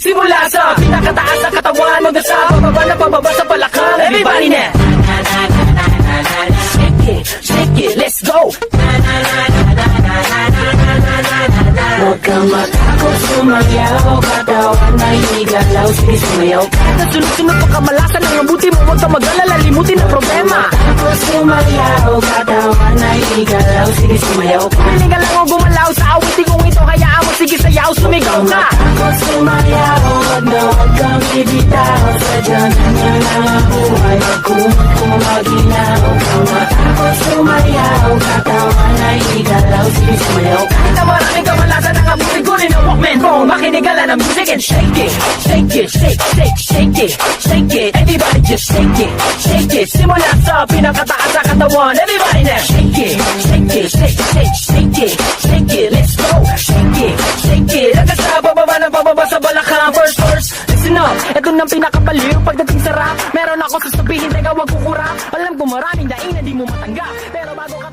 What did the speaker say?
Simula sa pinakataas ng katawan hanggang sa pababa sa balakang. Everybody now. Shake it, let's go. Huwag kang matakot sumayaw, katawan ay igalaw, sige sumayaw. Kahit sunod-sunod pa kamalasan ang mabuti mo, huwag kang mag-alala, limutin ang problema. Takot sumayaw, katawan ay igalaw, sige sumayaw. Piling ka lang o gumalaw sa awitin kong ito, hayaan mo, sige sayaw, sumigaw ka. Takot sumayaw, huwag kang bibitaw, sadyanan niya lang ang buhay, kung maginaw ka. Matakot sumayaw, katawan ay igalaw, sige sumayaw. Kahit na maraming kamalasan ang abutin ko rin ang Walkman phone, makinig ka lang ng music and shake it. Shake it, shake, shake, shake it. Shake it, everybody just shake it. Shake it, simula sa pinakataas sa katawan. Everybody now, shake it. Shake it, shake, shake, shake it. Shake it, let's go. Shake it, shake it. Hanggang sa bababa sa balakang. First, listen up. Ito nang pinakapaliw pagdating sa rap. Meron ako sasabihin, teka wag kukurap. Alam ko maraming daing na di mo matanggap, pero bago ka